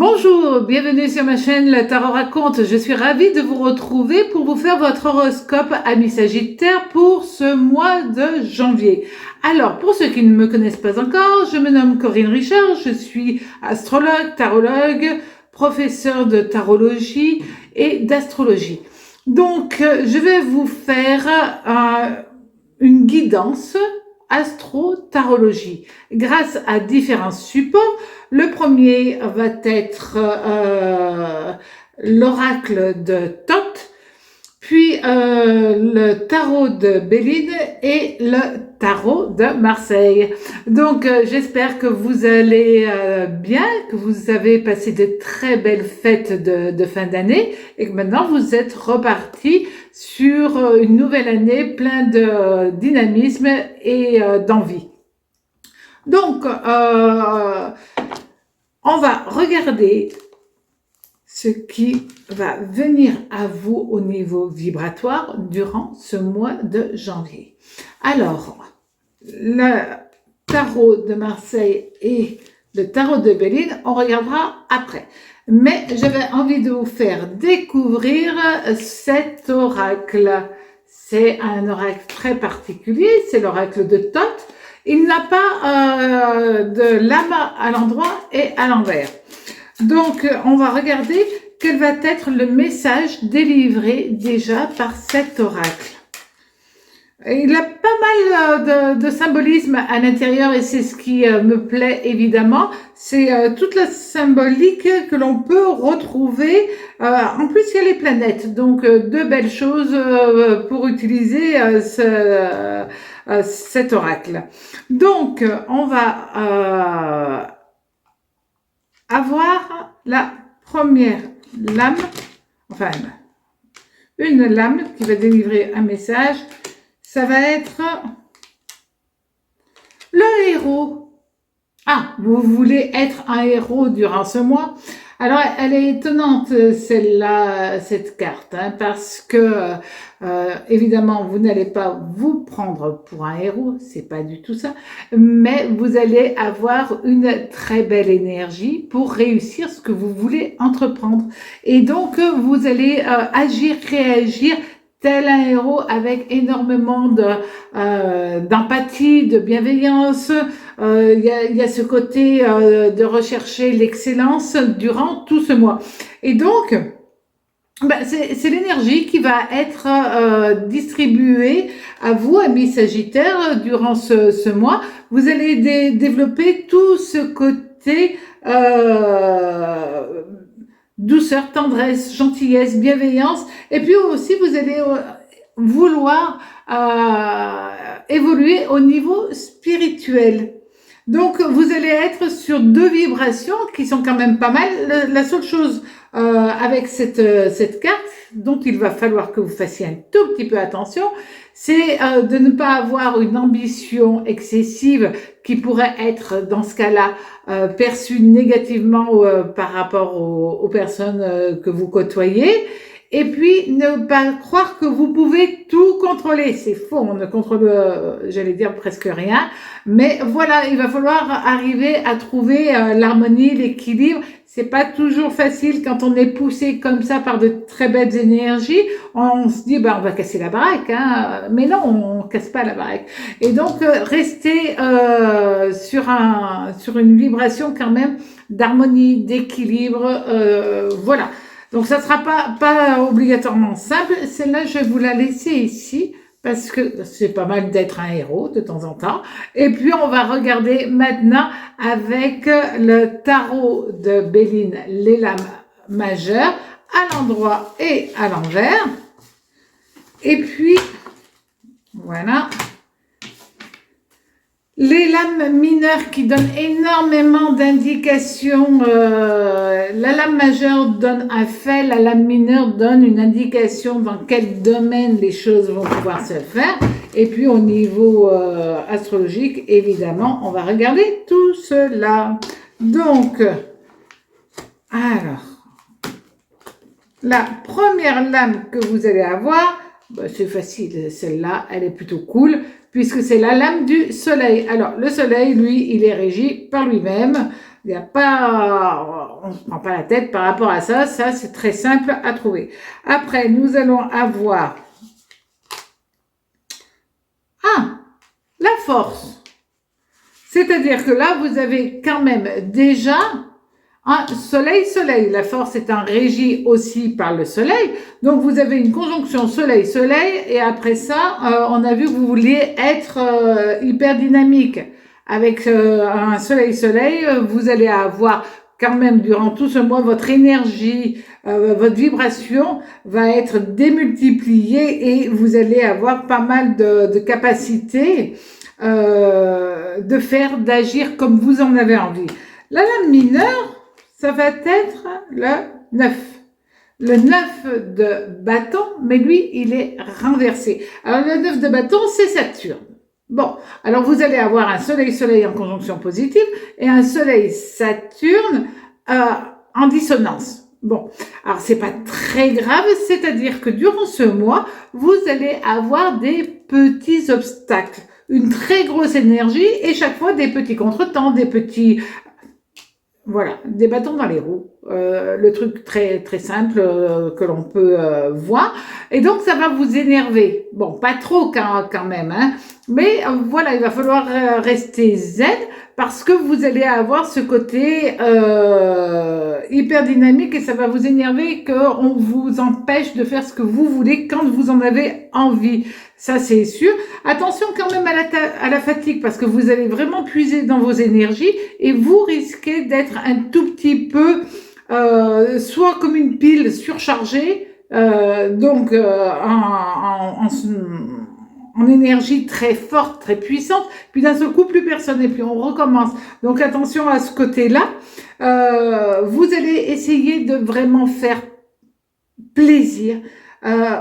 Bonjour, bienvenue sur ma chaîne Le Tarot Raconte. Je suis ravie de vous retrouver pour vous faire votre horoscope ami Sagittaire pour ce mois de janvier. Alors, pour ceux qui ne me connaissent pas encore, je me nomme Corinne Richard, je suis astrologue, tarologue, professeure de tarologie et d'astrologie. Donc, je vais vous faire une guidance astro-tarologie grâce à différents supports. Le premier va être l'oracle de Thoth, puis le tarot de Béline et le tarot de Marseille. Donc j'espère que vous allez bien, que vous avez passé de très belles fêtes de fin d'année et que maintenant vous êtes repartis sur une nouvelle année pleine de dynamisme et d'envie. Donc, on va regarder ce qui va venir à vous au niveau vibratoire durant ce mois de janvier. Alors, le tarot de Marseille et le tarot de Béline, on regardera après. Mais j'avais envie de vous faire découvrir cet oracle. C'est un oracle très particulier, c'est l'oracle de Thoth. Il n'a pas de lame à l'endroit et à l'envers. Donc, on va regarder quel va être le message délivré déjà par cet oracle. Il a pas mal de symbolisme à l'intérieur et c'est ce qui me plaît évidemment. C'est toute la symbolique que l'on peut retrouver. En plus, il y a les planètes. Donc, deux belles choses pour utiliser cet oracle. Donc, on va avoir la première lame, enfin, une lame qui va délivrer un message. Ça va être le héros. Ah, vous voulez être un héros durant ce mois? Alors, elle est étonnante, celle-là, cette carte, hein, parce que, évidemment, vous n'allez pas vous prendre pour un héros, c'est pas du tout ça, mais vous allez avoir une très belle énergie pour réussir ce que vous voulez entreprendre. Et donc, vous allez agir, réagir tel un héros avec énormément d'empathie, de bienveillance. Il y a ce côté de rechercher l'excellence durant tout ce mois. Et donc, c'est l'énergie qui va être distribuée à vous, amis Sagittaires, durant ce mois. Vous allez développer tout ce côté douceur, tendresse, gentillesse, bienveillance. Et puis aussi, vous allez vouloir évoluer au niveau spirituel. Donc, vous allez être sur deux vibrations qui sont quand même pas mal. La seule chose avec cette carte, dont il va falloir que vous fassiez un tout petit peu attention, c'est de ne pas avoir une ambition excessive qui pourrait être, dans ce cas-là, perçue négativement par rapport aux personnes que vous côtoyez. Et puis, ne pas croire que vous pouvez tout contrôler. C'est faux, on ne contrôle, j'allais dire, presque rien. Mais voilà, il va falloir arriver à trouver l'harmonie, l'équilibre. C'est pas toujours facile quand on est poussé comme ça par de très belles énergies. On se dit, on va casser la baraque, hein. Mais non, on casse pas la baraque. Et donc, rester sur une vibration quand même d'harmonie, d'équilibre, voilà. Donc, ça ne sera pas obligatoirement simple. Celle-là, je vais vous la laisser ici parce que c'est pas mal d'être un héros de temps en temps. Et puis, on va regarder maintenant avec le tarot de Béline, les lames majeures, à l'endroit et à l'envers. Et puis, voilà. Les lames mineures qui donnent énormément d'indications. La lame majeure donne un fait, la lame mineure donne une indication dans quel domaine les choses vont pouvoir se faire. Et puis au niveau astrologique, évidemment, on va regarder tout cela. Donc, alors, la première lame que vous allez avoir, c'est facile, celle-là, elle est plutôt cool, puisque c'est la lame du soleil. Alors, le soleil, lui, il est régi par lui-même. Il n'y a pas... on ne se prend pas la tête par rapport à ça. Ça, c'est très simple à trouver. Après, nous allons avoir la force. C'est-à-dire que là, vous avez quand même déjà un soleil-soleil. La force est un régi aussi par le soleil. Donc, vous avez une conjonction soleil-soleil. Et après ça, on a vu que vous vouliez être hyper dynamique. Avec un soleil-soleil, vous allez avoir quand même durant tout ce mois, votre énergie, votre vibration va être démultipliée et vous allez avoir pas mal de capacités d'agir comme vous en avez envie. La lame mineure, ça va être le 9. Le 9 de bâton, mais lui, il est renversé. Alors, le 9 de bâton, c'est Saturne. Bon, alors vous allez avoir un soleil-soleil en conjonction positive et un soleil-Saturne en dissonance. Bon, alors c'est pas très grave, c'est-à-dire que durant ce mois, vous allez avoir des petits obstacles, une très grosse énergie et chaque fois des petits contretemps, des petits... Voilà, des bâtons dans les roues, le truc très très simple que l'on peut voir. Et donc ça va vous énerver. Bon, pas trop quand même, hein. Mais voilà, il va falloir rester zen parce que vous allez avoir ce côté hyper dynamique et ça va vous énerver qu'on vous empêche de faire ce que vous voulez quand vous en avez envie. Ça, c'est sûr. Attention quand même à la fatigue parce que vous allez vraiment puiser dans vos énergies et vous risquez d'être un tout petit peu soit comme une pile surchargée, donc en énergie très forte, très puissante, puis d'un seul coup, plus personne et puis on recommence. Donc attention à ce côté-là. Vous allez essayer de vraiment faire plaisir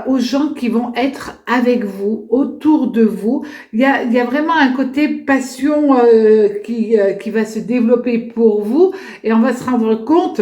aux gens qui vont être avec vous, autour de vous. Il y a vraiment un côté passion qui va se développer pour vous et on va se rendre compte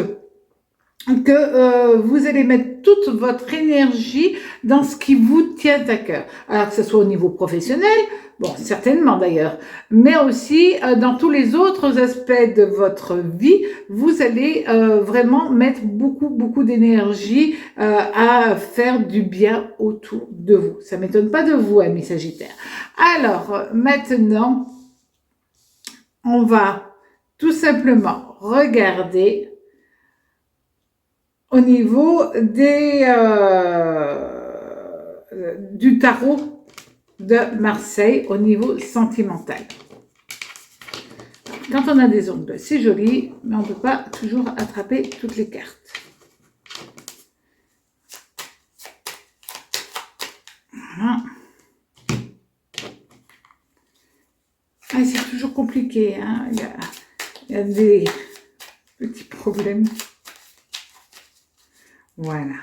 que vous allez mettre toute votre énergie dans ce qui vous tient à cœur. Alors que ce soit au niveau professionnel, bon, certainement d'ailleurs, mais aussi dans tous les autres aspects de votre vie, vous allez vraiment mettre beaucoup d'énergie à faire du bien autour de vous. Ça m'étonne pas de vous, amis Sagittaires. Alors, maintenant, on va tout simplement regarder au niveau du tarot de Marseille, au niveau sentimental. Quand on a des ongles, c'est joli, mais on ne peut pas toujours attraper toutes les cartes. Voilà. Ah, c'est toujours compliqué, hein. Il y a des petits problèmes. Voilà.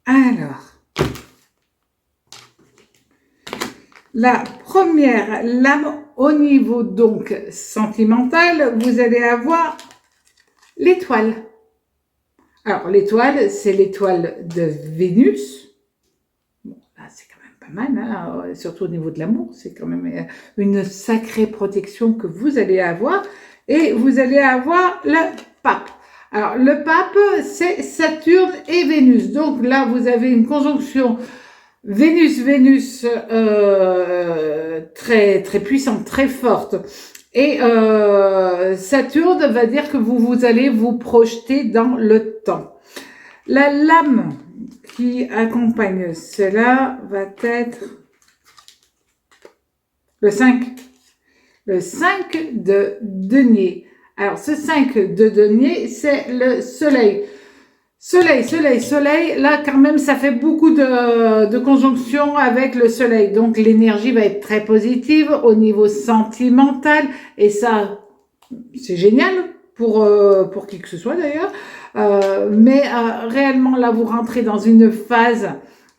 Alors, la première lame au niveau donc sentimental, vous allez avoir l'étoile. Alors, l'étoile, c'est l'étoile de Vénus. Bon, là, c'est quand même pas mal, hein, surtout au niveau de l'amour. C'est quand même une sacrée protection que vous allez avoir. Et vous allez avoir le pape. Alors, le pape, c'est Saturne et Vénus. Donc là, vous avez une conjonction Vénus très très puissante, très forte. Et Saturne va dire que vous allez vous projeter dans le temps. La lame qui accompagne cela va être le 5. Le 5 de denier. Alors, ce 5 de denier, c'est le soleil. Soleil. Là, quand même, ça fait beaucoup de conjonctions avec le soleil. Donc, l'énergie va être très positive au niveau sentimental. Et ça, c'est génial pour qui que ce soit d'ailleurs. Mais réellement, là, vous rentrez dans une phase,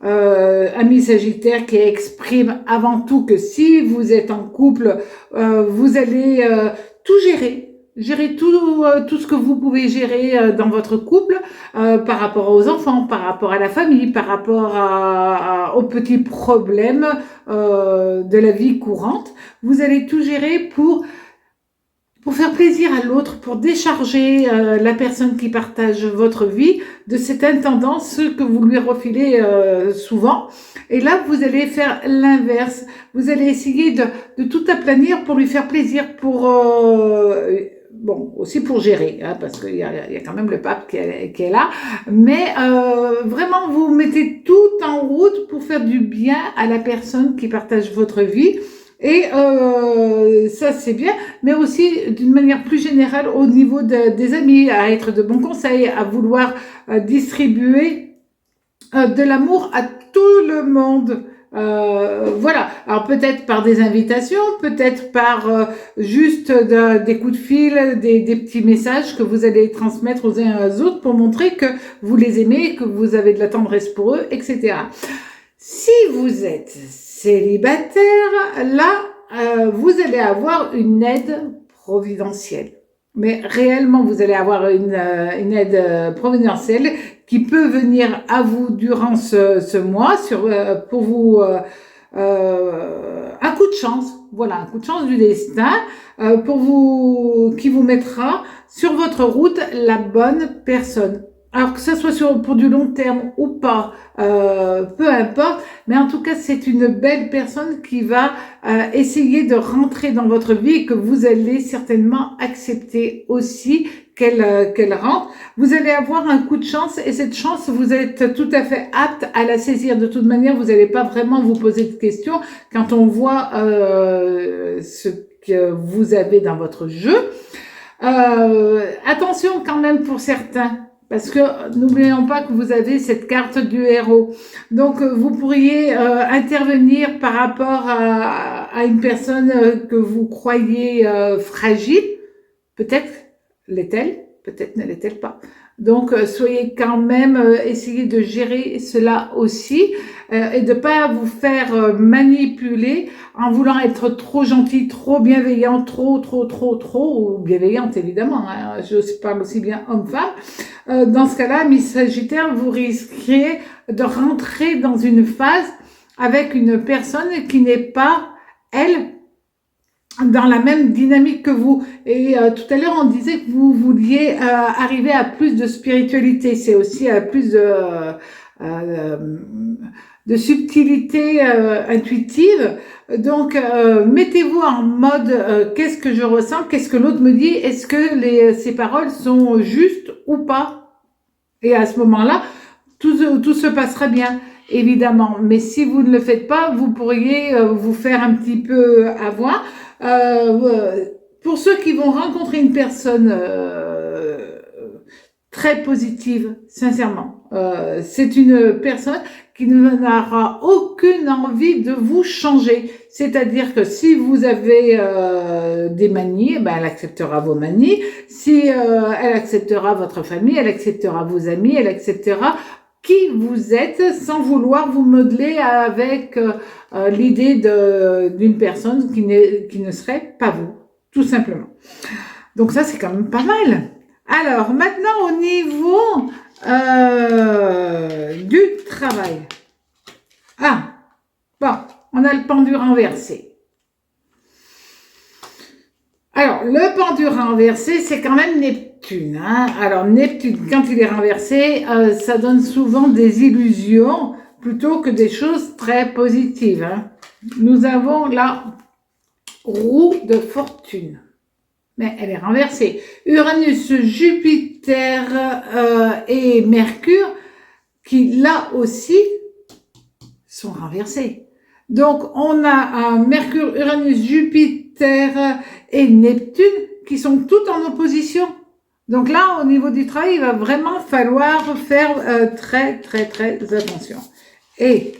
ami Sagittaire, qui exprime avant tout que si vous êtes en couple, vous allez tout gérer. Gérer tout ce que vous pouvez gérer dans votre couple par rapport aux enfants, par rapport à la famille, par rapport aux petits problèmes de la vie courante. Vous allez tout gérer pour pour faire plaisir à l'autre, pour décharger la personne qui partage votre vie de cette intendance que vous lui refilez souvent. Et là, vous allez faire l'inverse. Vous allez essayer de tout aplanir pour lui faire plaisir, pour bon, aussi pour gérer, hein, parce qu'il y a quand même le pape qui est là. Mais vraiment, vous mettez tout en route pour faire du bien à la personne qui partage votre vie. Et ça, c'est bien, mais aussi d'une manière plus générale au niveau des amis, à être de bons conseils, à vouloir distribuer de l'amour à tout le monde. Voilà, alors peut-être par des invitations, peut-être par juste des coups de fil, des petits messages que vous allez transmettre aux uns aux autres pour montrer que vous les aimez, que vous avez de la tendresse pour eux, etc. Si vous êtes célibataire, là, vous allez avoir une aide providentielle. Mais réellement, vous allez avoir une aide providentielle qui peut venir à vous durant ce mois pour vous un coup de chance. Voilà, un coup de chance du destin qui vous mettra sur votre route la bonne personne. Alors que ça soit pour du long terme ou pas, peu importe, mais en tout cas c'est une belle personne qui va essayer de rentrer dans votre vie et que vous allez certainement accepter aussi qu'elle rentre. Vous allez avoir un coup de chance et cette chance vous êtes tout à fait apte à la saisir. De toute manière, vous n'allez pas vraiment vous poser de questions quand on voit ce que vous avez dans votre jeu. Attention quand même pour certains. Parce que n'oublions pas que vous avez cette carte du héros. Donc vous pourriez intervenir par rapport à une personne que vous croyez fragile. Peut-être l'est-elle, peut-être ne l'est-elle pas. Donc soyez quand même, essayez de gérer cela aussi et de pas vous faire manipuler en voulant être trop gentil, trop bienveillant, trop ou bienveillante évidemment. Hein, je parle aussi bien homme-femme. Dans ce cas-là, Miss Sagittaire, vous risquez de rentrer dans une phase avec une personne qui n'est pas, elle, dans la même dynamique que vous. Et tout à l'heure, on disait que vous vouliez arriver à plus de spiritualité. C'est aussi à plus de subtilité intuitive. Donc, mettez-vous en mode qu'est-ce que je ressens, qu'est-ce que l'autre me dit, est-ce que ces paroles sont justes ou pas? Et à ce moment-là, tout se passera bien, évidemment. Mais si vous ne le faites pas, vous pourriez vous faire un petit peu avoir. Pour ceux qui vont rencontrer une personne très positive, sincèrement, c'est une personne qui n'aura aucune envie de vous changer. C'est-à-dire que si vous avez des manies, ben elle acceptera vos manies. Si elle acceptera votre famille, elle acceptera vos amis, elle acceptera qui vous êtes sans vouloir vous modeler avec l'idée d'une personne qui ne serait pas vous, tout simplement. Donc ça, c'est quand même pas mal. Alors, maintenant, au niveau du travail. Ah, bon, on a le pendu renversé. Alors, le pendu renversé, c'est quand même Neptune. Hein. Alors, Neptune, quand il est renversé, ça donne souvent des illusions plutôt que des choses très positives. Hein. Nous avons la roue de fortune. Mais elle est renversée. Uranus, Jupiter et Mercure, qui là aussi sont renversés. Donc, on a Mercure, Uranus, Jupiter et Neptune qui sont toutes en opposition. Donc là, au niveau du travail, il va vraiment falloir faire très attention. Et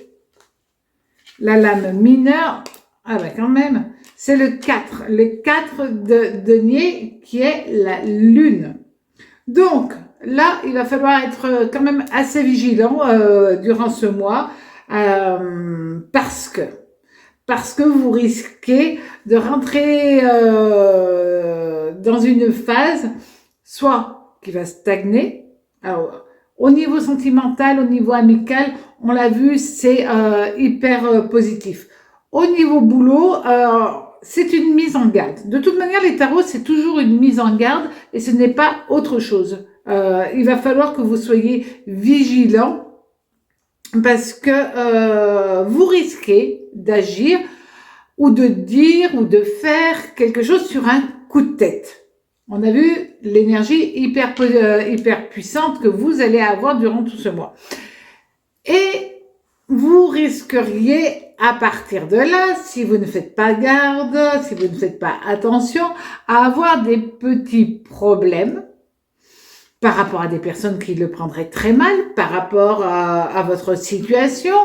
la lame mineure, ah ben quand même, c'est le 4 de denier qui est la lune. Donc là, il va falloir être quand même assez vigilant durant ce mois parce que vous risquez de rentrer dans une phase soit qui va stagner. Alors, au niveau sentimental, au niveau amical, on l'a vu, c'est hyper positif. Au niveau boulot, c'est une mise en garde. De toute manière, les tarots, c'est toujours une mise en garde et ce n'est pas autre chose. Il va falloir que vous soyez vigilant parce que vous risquez d'agir ou de dire ou de faire quelque chose sur un coup de tête. On a vu l'énergie hyper puissante que vous allez avoir durant tout ce mois. Et vous risqueriez à partir de là, si vous ne faites pas garde, si vous ne faites pas attention, à avoir des petits problèmes par rapport à des personnes qui le prendraient très mal, par rapport à votre situation.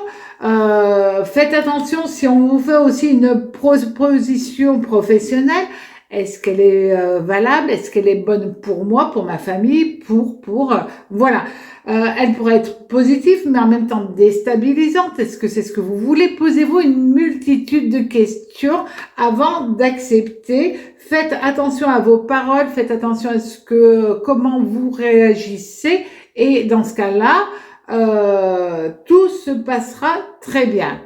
Faites attention si on vous fait aussi une proposition professionnelle. Est-ce qu'elle est valable? Est-ce qu'elle est bonne pour moi, pour ma famille, voilà. Elle pourrait être positive, mais en même temps déstabilisante. Est-ce que c'est ce que vous voulez? Posez-vous une multitude de questions avant d'accepter. Faites attention à vos paroles, faites attention à comment vous réagissez. Et dans ce cas-là, tout se passera très bien.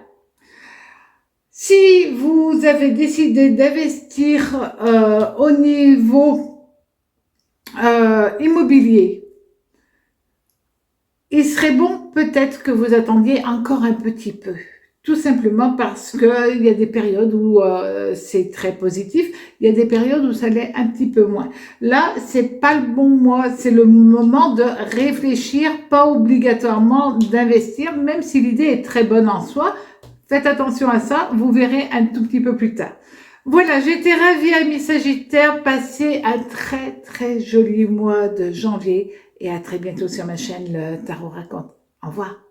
Si vous avez décidé d'investir au niveau immobilier, il serait bon peut-être que vous attendiez encore un petit peu. Tout simplement parce qu'il y a des périodes où c'est très positif, il y a des périodes où ça l'est un petit peu moins. Là, c'est pas le bon mois, c'est le moment de réfléchir, pas obligatoirement d'investir, même si l'idée est très bonne en soi. Faites attention à ça, vous verrez un tout petit peu plus tard. Voilà, j'étais ravie, amis Sagittaires, passez un très très joli mois de janvier et à très bientôt sur ma chaîne Le Tarot Raconte. Au revoir.